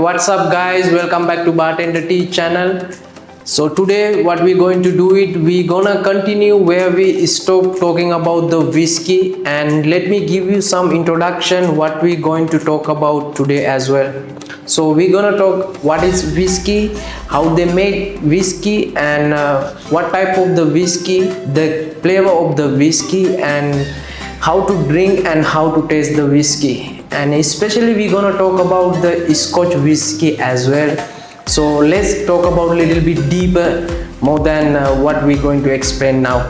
what's up guys, welcome back to BartenderT channel. So today what we're going to do it, we're gonna continue where we stopped talking about the whiskey, and let me give you some introduction what we're going to talk about today as well. So we're gonna talk what is whiskey, how they make whiskey, and what type of the whiskey, the flavor of the whiskey, and how to drink and how to taste the whiskey. And especially we're gonna talk about the Scotch whiskey as well. So let's talk about a little bit deeper more than what we're going to explain now.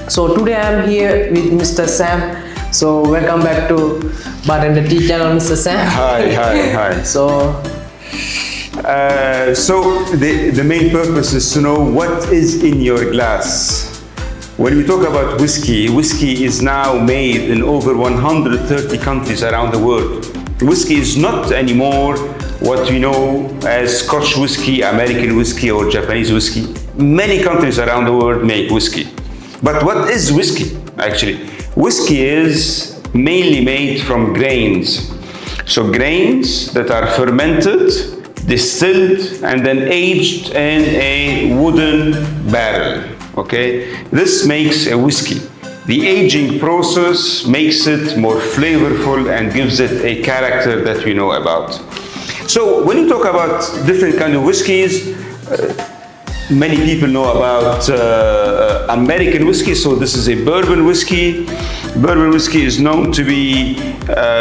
So today I'm here with Mr. Sam. So welcome back to BartenderT channel, Mr. Sam. Hi. So the main purpose is to know what is in your glass. When we talk about whiskey is now made in over 130 countries around the world. Whiskey is not anymore what we know as Scotch whiskey, American whiskey, or Japanese whiskey. Many countries around the world make whiskey. But what is whiskey, actually? Whiskey is mainly made from grains. So grains that are fermented, distilled, and then aged in a wooden barrel. Okay, this makes a whiskey. The aging process makes it more flavorful and gives it a character that we know about. So when you talk about different kind of whiskeys, many people know about American whiskey. So this is a bourbon whiskey. Bourbon whiskey is known to be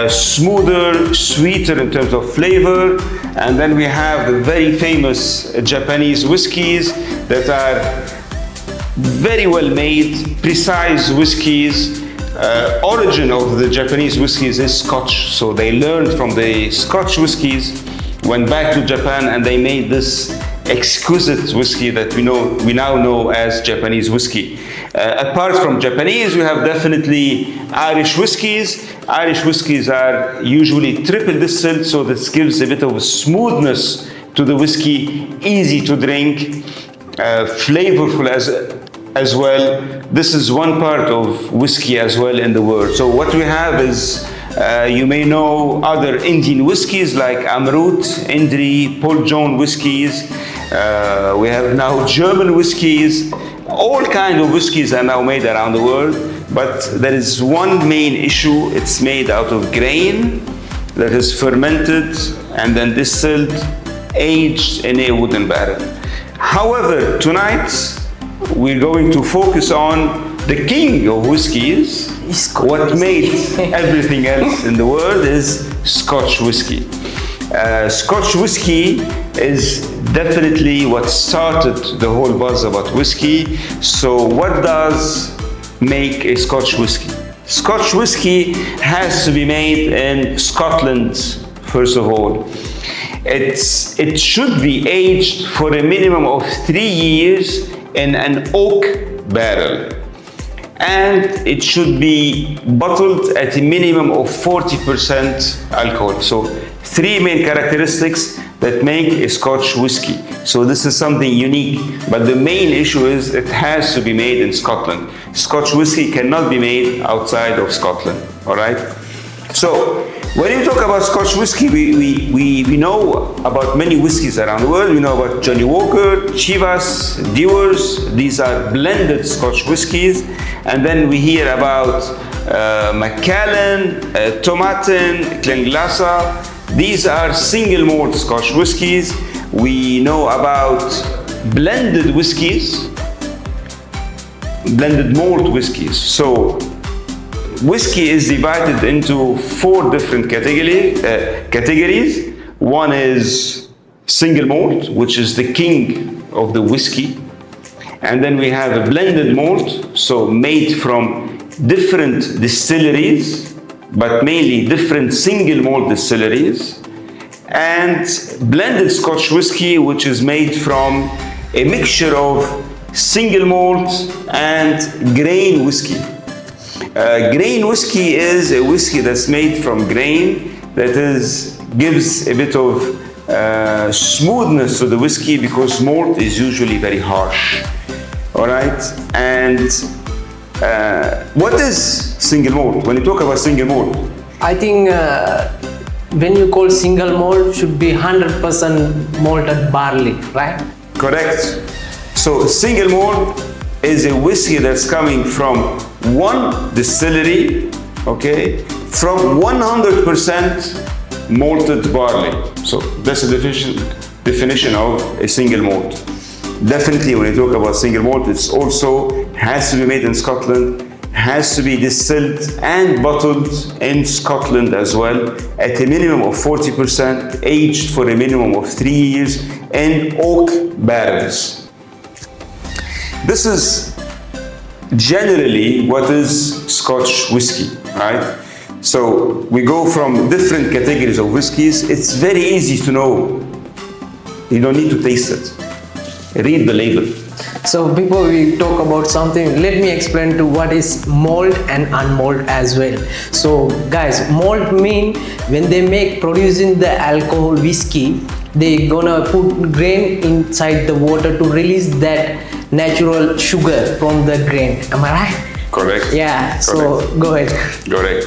smoother, sweeter in terms of flavor. And then we have the very famous Japanese whiskeys that are very well made, precise whiskeys. Origin of the Japanese whiskeys is Scotch. So they learned from the Scotch whiskeys, went back to Japan, and they made this exquisite whiskey that we now know as Japanese whiskey. Apart from Japanese, we have definitely Irish whiskeys. Irish whiskeys are usually triple distilled, so this gives a bit of a smoothness to the whiskey, easy to drink, flavorful as well. This is one part of whiskey as well in the world. So what we have is, you may know other Indian whiskies like Amrut, Indri, Paul John whiskies. We have now German whiskies. All kinds of whiskies are now made around the world, but there is one main issue. It's made out of grain that is fermented and then distilled, aged in a wooden barrel. However, tonight we're going to focus on the king of whiskeys. What made everything else in the world is Scotch whiskey. Scotch whiskey is definitely what started the whole buzz about whiskey. So what does make a Scotch whiskey? Scotch whiskey has to be made in Scotland, first of all. It should be aged for a minimum of 3 years in an oak barrel, and it should be bottled at a minimum of 40% alcohol. So 3 main characteristics that make a Scotch whiskey. So this is something unique, but the main issue is it has to be made in Scotland. Scotch whiskey cannot be made outside of Scotland, all right? So when you talk about Scotch whiskey, we know about many whiskies around the world. We know about Johnny Walker, Chivas, Dewars. These are blended Scotch whiskies. And then we hear about Macallan, Tomatin, Glenglassaugh. These are single malt Scotch whiskies. We know about blended whiskies, blended malt whiskies. So whiskey is divided into 4 different categories. One is single malt, which is the king of the whiskey. And then we have a blended malt, so made from different distilleries, but mainly different single malt distilleries. And blended Scotch whiskey, which is made from a mixture of single malt and grain whiskey. Grain whiskey is a whiskey that's made from grain that gives a bit of smoothness to the whiskey, because malt is usually very harsh. All right, and what is single malt? When you talk about single malt, I think when you call single malt, should be 100% malted barley, right? Correct. So single malt is a whiskey that's coming from one distillery, okay, from 100% malted barley. So that's the definition of a single malt. Definitely when you talk about single malt, it's also has to be made in Scotland, has to be distilled and bottled in Scotland as well, at a minimum of 40%, aged for a minimum of 3 years in oak barrels. This is generally what is Scotch whiskey, right? So we go from different categories of whiskies. It's very easy to know. You don't need to taste it. Read the label. So before we talk about something, let me explain to what is malt and unmalt as well. So guys, malt mean when they producing the alcohol whiskey, they gonna put grain inside the water to release that natural sugar from the grain. Am I right? Correct. Yeah. Correct. So go ahead. Correct.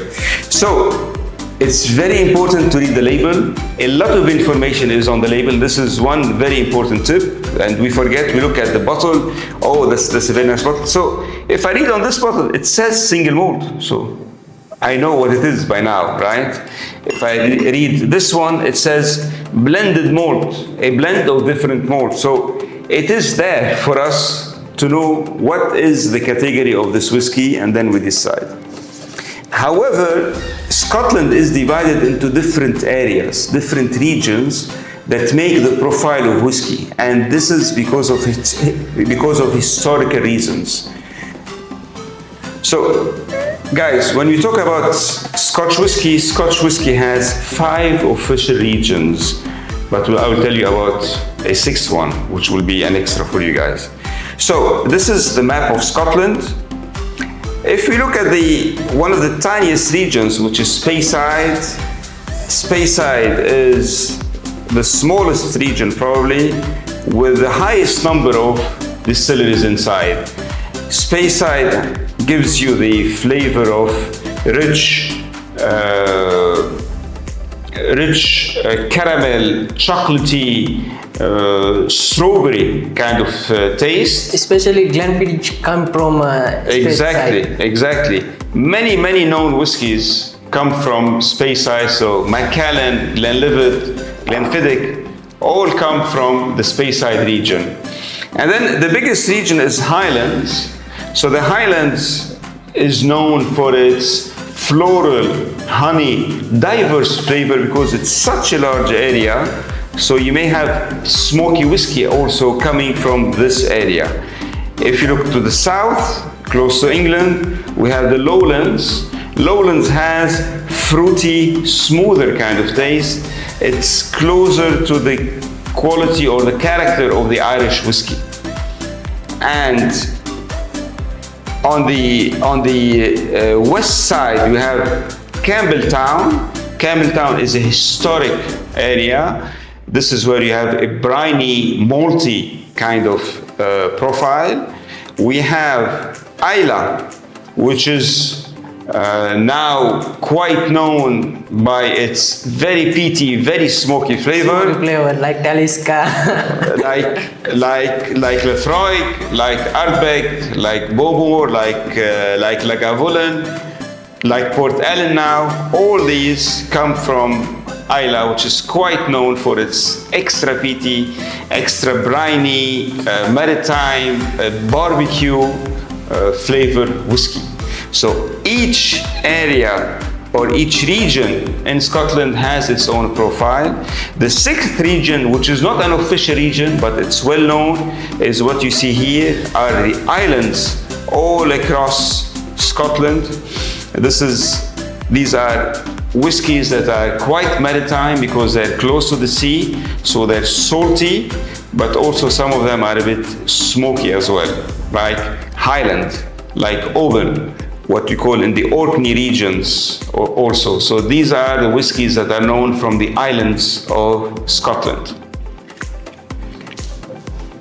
So it's very important to read the label. A lot of information is on the label. This is one very important tip, and we forget. We look at the bottle. Oh, that's a very nice bottle. So if I read on this bottle, it says single malt. So I know what it is by now, right? If I read this one, it says blended malt, a blend of different malts. So it is there for us to know what is the category of this whiskey, and then we decide. However, Scotland is divided into different areas, different regions that make the profile of whiskey, and this is because of historical reasons. So, guys, when we talk about Scotch whiskey has 5 official regions, but I will tell you about a 6th one, which will be an extra for you guys. So, this is the map of Scotland. If we look at one of the tiniest regions, which is Speyside, Speyside is the smallest region probably, with the highest number of distilleries inside. Speyside gives you the flavor of rich caramel, chocolatey, strawberry kind of taste. Especially Glenfiddich come from Exactly. Many known whiskies come from Speyside. So Macallan, Glenlivet, Glenfiddich, all come from the Speyside region. And then the biggest region is Highlands. So the Highlands is known for its floral, honey, diverse flavor because it's such a large area. So you may have smoky whiskey also coming from this area. If you look to the south, close to England, we have the Lowlands. Lowlands has fruity, smoother kind of taste. It's closer to the quality or the character of the Irish whiskey. And on the west side, we have Campbelltown. Campbelltown is a historic area. This is where you have a briny, malty kind of profile. We have Islay, which is now quite known by its very peaty, very smoky flavor. Flavor like Talisker. like Laphroaig, like Ardbeg, like Bowmore, like Lagavulin, like Port Ellen now. All these come from Islay, which is quite known for its extra peaty, extra briny, maritime, barbecue flavored whiskey. So each area or each region in Scotland has its own profile. The 6th region, which is not an official region, but it's well known, is what you see here, are the islands all across Scotland. These are whiskies that are quite maritime because they're close to the sea, so they're salty, but also some of them are a bit smoky as well, like Highland, like Oban, what we call in the Orkney regions also. So these are the whiskies that are known from the islands of Scotland.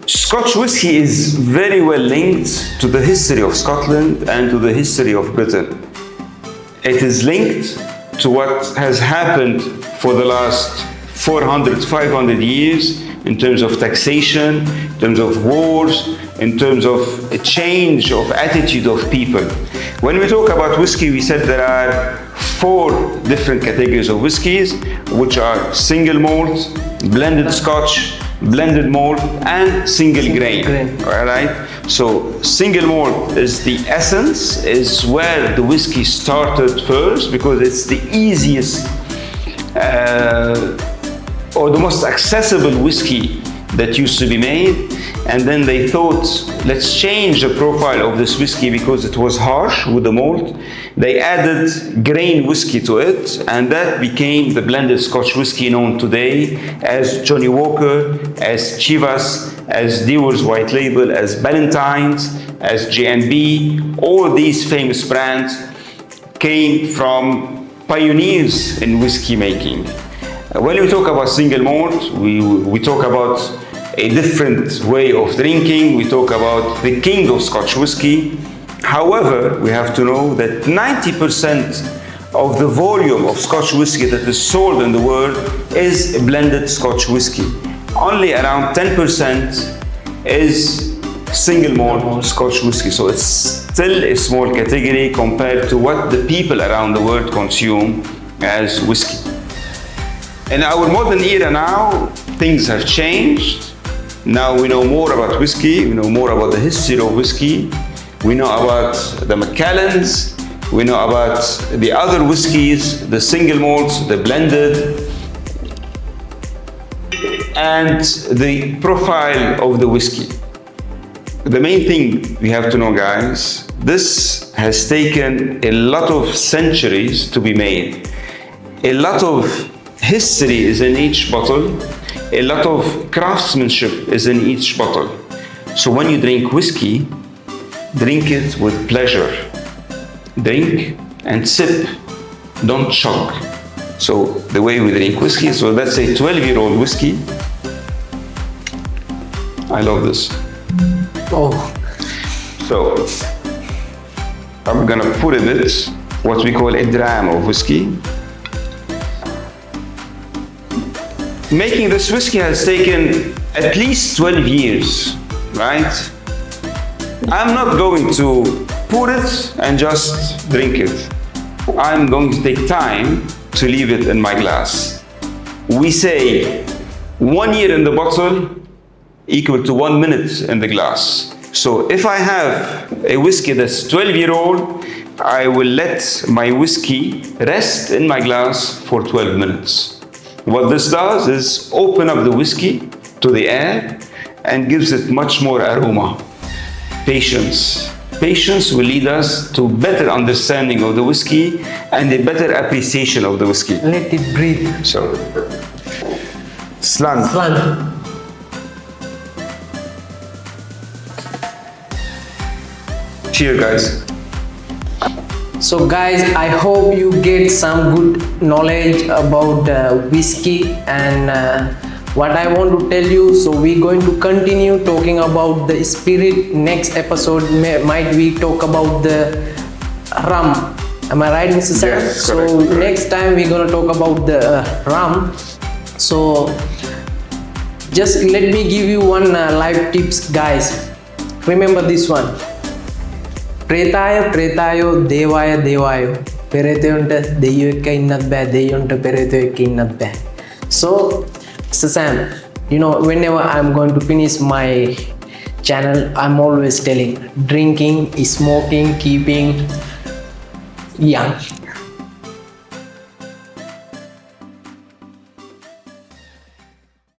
Scotch whiskey is very well linked to the history of Scotland and to the history of Britain. It is linked to what has happened for the last 400, 500 years in terms of taxation, in terms of wars, in terms of a change of attitude of people. When we talk about whiskey, we said there are 4 different categories of whiskies, which are single malt, blended scotch, blended malt, and single grain. All right. So single malt is the essence, is where the whiskey started first, because it's the easiest or the most accessible whiskey that used to be made. And then they thought, let's change the profile of this whiskey because it was harsh with the malt. They added grain whiskey to it, and that became the blended Scotch whiskey known today as Johnny Walker, as Chivas, as Dewar's White Label, as Ballantine's, as J&B. All these famous brands came from pioneers in whiskey making. When we talk about single malt, we talk about a different way of drinking. We talk about the king of Scotch whiskey. However, we have to know that 90% of the volume of Scotch whiskey that is sold in the world is blended Scotch whiskey. Only around 10% is single malt Scotch whiskey. So it's still a small category compared to what the people around the world consume as whiskey. In our modern era now, things have changed. Now we know more about whiskey, we know more about the history of whiskey, we know about the Macallans, we know about the other whiskies, the single malts, the blended, and the profile of the whiskey. The main thing we have to know, guys, this has taken a lot of centuries to be made. A lot of history is in each bottle. A lot of craftsmanship is in each bottle. So when you drink whiskey, drink it with pleasure. Drink and sip, don't chug. So the way we drink whiskey, so let's say 12-year-old whiskey. I love this. Oh. So I'm gonna put a bit, what we call a dram of whiskey. Making this whiskey has taken at least 12 years, right? I'm not going to pour it and just drink it. I'm going to take time to leave it in my glass. We say 1 year in the bottle equal to 1 minute in the glass. So if I have a whiskey that's 12-year-old, I will let my whiskey rest in my glass for 12 minutes. What this does is open up the whiskey to the air and gives it much more aroma. Patience. Patience will lead us to better understanding of the whiskey and a better appreciation of the whiskey. Let it breathe. So, slant. Slant. Cheers, guys. So guys, I hope you get some good knowledge about whiskey and what I want to tell you. So we're going to continue talking about the spirit. Next episode might we talk about the rum. Am I right, Mr. Sam? Yes, so correct. next time we're gonna talk about the rum. So just let me give you one life tips, guys. Remember this one. Pretayo pretayo devayo devayo peretayonta deyyokka innat ba deyyonta peretayokka innat ba. So Sam, you know, whenever I'm going to finish my channel, I'm always telling drinking, smoking, keeping young.